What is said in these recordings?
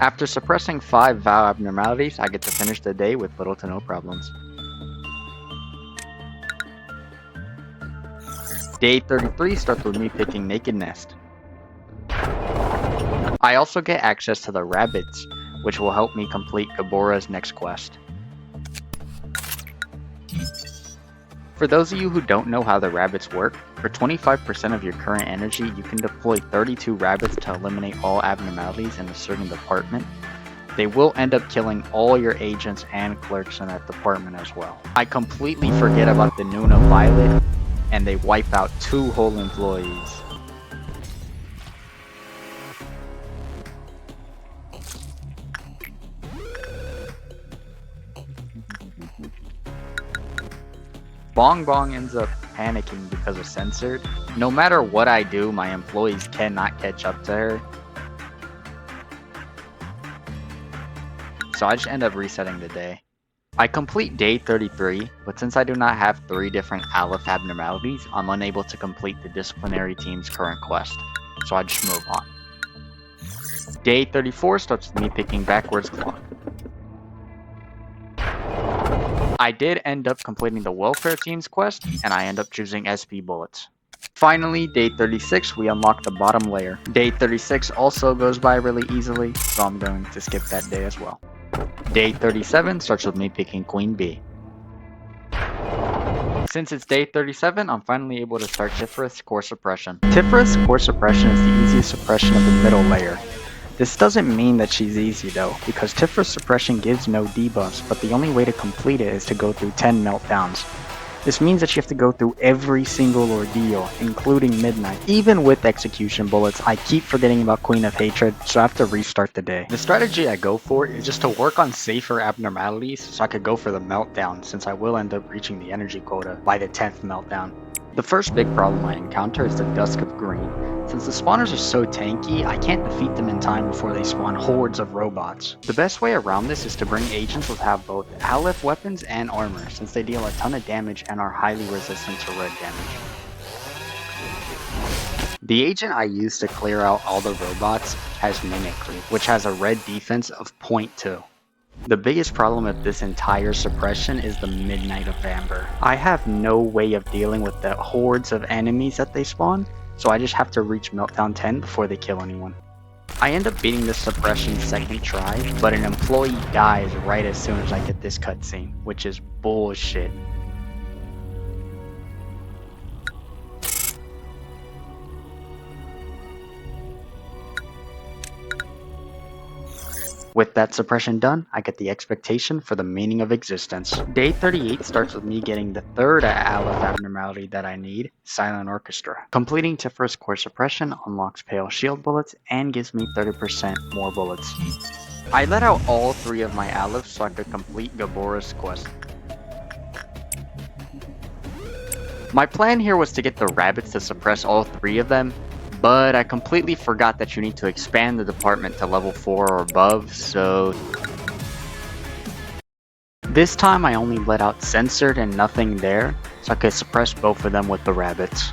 After suppressing 5 vow abnormalities, I get to finish the day with little to no problems. Day 33 starts with me picking Naked Nest. I also get access to the rabbits, which will help me complete Gabora's next quest. For those of you who don't know how the rabbits work, for 25% of your current energy, you can deploy 32 rabbits to eliminate all abnormalities in a certain department. They will end up killing all your agents and clerks in that department as well. I completely forget about the Nuna Violet, and they wipe out 2 whole employees. Bong Bong ends up panicking because of Censored. No matter what I do, my employees cannot catch up to her. So I just end up resetting the day. I complete day 33, but since I do not have 3 different Aleph abnormalities, I'm unable to complete the disciplinary team's current quest. So I just move on. Day 34 starts with me picking backwards clock. I did end up completing the welfare team's quest, and I end up choosing SP bullets. Finally, day 36, we unlock the bottom layer. Day 36 also goes by really easily, so I'm going to skip that day as well. Day 37 starts with me picking Queen Bee. Since it's day 37, I'm finally able to start Tiffereth's Core Suppression. Tiffereth's Core Suppression is the easiest suppression of the middle layer. This doesn't mean that she's easy though, because Tiffereth's suppression gives no debuffs, but the only way to complete it is to go through 10 meltdowns. This means that you have to go through every single ordeal, including midnight. Even with execution bullets, I keep forgetting about Queen of Hatred, so I have to restart the day. The strategy I go for is just to work on safer abnormalities, so I could go for the meltdown, since I will end up reaching the energy quota by the 10th meltdown. The first big problem I encounter is the Dusk of Green. Since the spawners are so tanky, I can't defeat them in time before they spawn hordes of robots. The best way around this is to bring agents that have both Aleph weapons and armor, since they deal a ton of damage and are highly resistant to red damage. The agent I use to clear out all the robots has Mimicry, which has a red defense of 0.2. The biggest problem with this entire suppression is the Midnight of Amber. I have no way of dealing with the hordes of enemies that they spawn, so I just have to reach Meltdown 10 before they kill anyone. I end up beating this suppression second try, but an employee dies right as soon as I get this cutscene, which is bullshit. With that suppression done, I get the expectation for the meaning of existence. Day 38 starts with me getting the third Aleph abnormality that I need, Silent Orchestra. Completing Tiffereth's Core Suppression unlocks Pale Shield bullets and gives me 30% more bullets. I let out all 3 of my Alephs so I could complete Gabora's quest. My plan here was to get the rabbits to suppress all 3 of them, but I completely forgot that you need to expand the department to level 4 or above, so this time I only let out Censored and nothing there, so I could suppress both of them with the rabbits.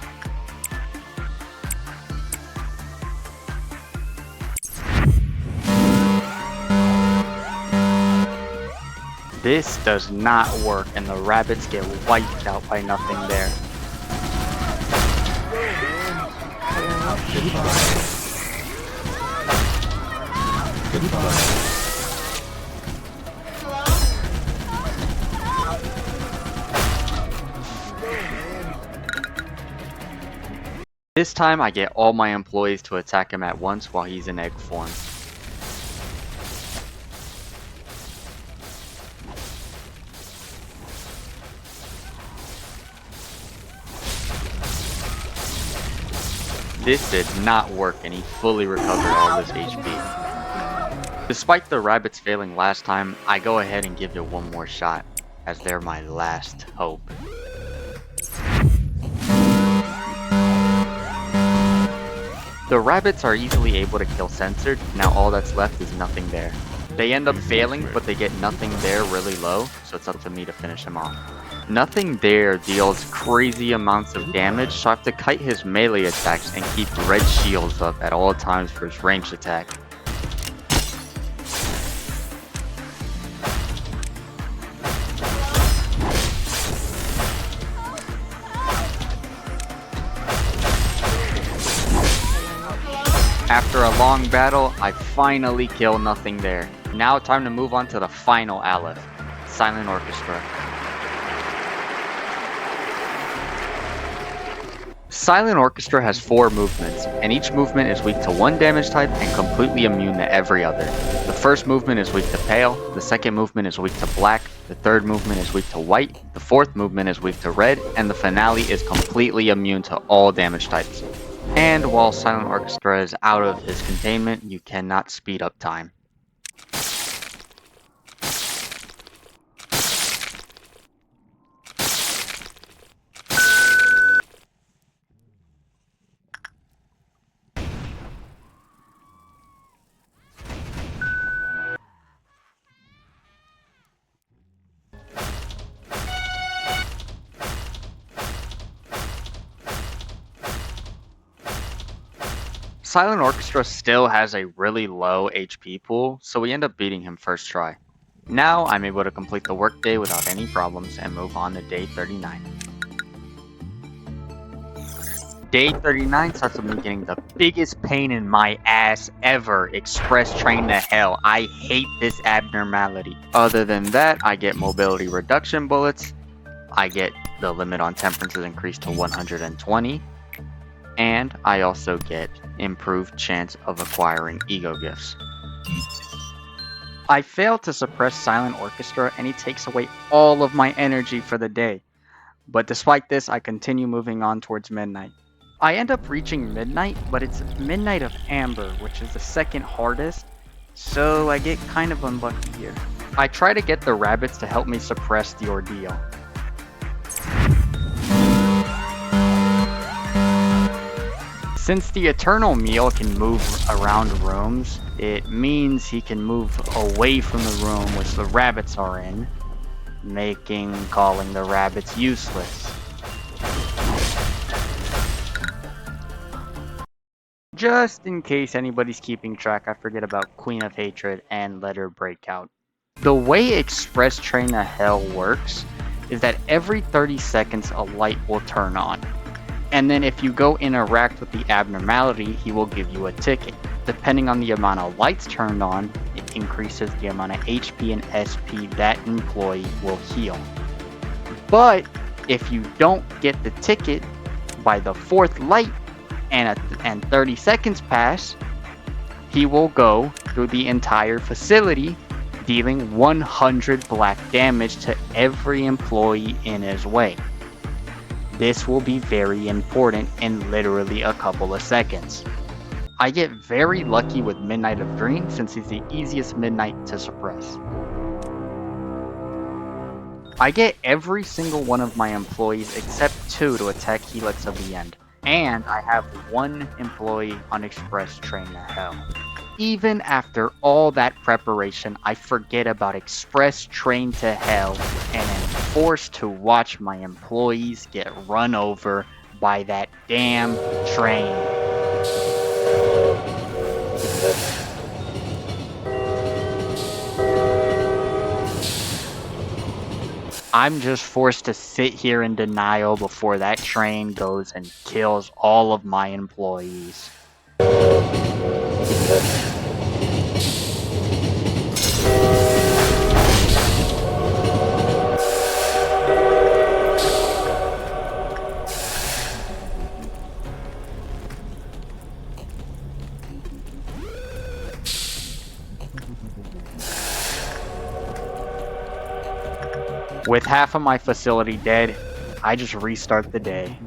This does not work and the rabbits get wiped out by nothing there. This time I get all my employees to attack him at once while he's in egg form. This did not work and he fully recovered all his HP. Despite the rabbits failing last time, I go ahead and give it one more shot, as they're my last hope. The rabbits are easily able to kill Censored, now all that's left is nothing there. They end up failing, but they get nothing there really low, so it's up to me to finish him off. Nothing there deals crazy amounts of damage, so I have to kite his melee attacks and keep red shields up at all times for his ranged attack. After a long battle, I finally kill nothing there. Now time to move on to the final Aleph, Silent Orchestra. Silent Orchestra has 4 movements, and each movement is weak to one damage type and completely immune to every other. The first movement is weak to pale, the second movement is weak to black, the third movement is weak to white, the fourth movement is weak to red, and the finale is completely immune to all damage types. And while Silent Orchestra is out of his containment, you cannot speed up time. Silent Orchestra still has a really low HP pool, so we end up beating him first try. Now I'm able to complete the workday without any problems and move on to day 39. Day 39 starts with me getting the biggest pain in my ass ever, Express Train to Hell. I hate this abnormality. Other than that, I get mobility reduction bullets, I get the limit on temperances increased to 120, and I also get improved chance of acquiring ego gifts. I fail to suppress Silent Orchestra and he takes away all of my energy for the day. But despite this, I continue moving on towards midnight. I end up reaching midnight, but it's Midnight of Amber, which is the second hardest, so I get kind of unlucky here. I try to get the rabbits to help me suppress the ordeal. Since the Eternal Meal can move around rooms, it means he can move away from the room which the rabbits are in, making calling the rabbits useless. Just in case anybody's keeping track, I forget about Queen of Hatred and Let Her Break Out. The way Express Train to Hell works is that every 30 seconds a light will turn on. And then if you go interact with the abnormality, he will give you a ticket. Depending on the amount of lights turned on, it increases the amount of HP and SP that employee will heal. But if you don't get the ticket by the 4th light and 30 seconds pass, he will go through the entire facility, dealing 100 black damage to every employee in his way. This will be very important in literally a couple of seconds. I get very lucky with Midnight of Dream since he's the easiest midnight to suppress. I get every single one of my employees except 2 to attack Helix of the End, and I have 1 employee on Express Train to Hell. Even after all that preparation, I forget about Express Train to Hell and am forced to watch my employees get run over by that damn train. I'm just forced to sit here in denial before that train goes and kills all of my employees. With half of my facility dead, I just restart the day.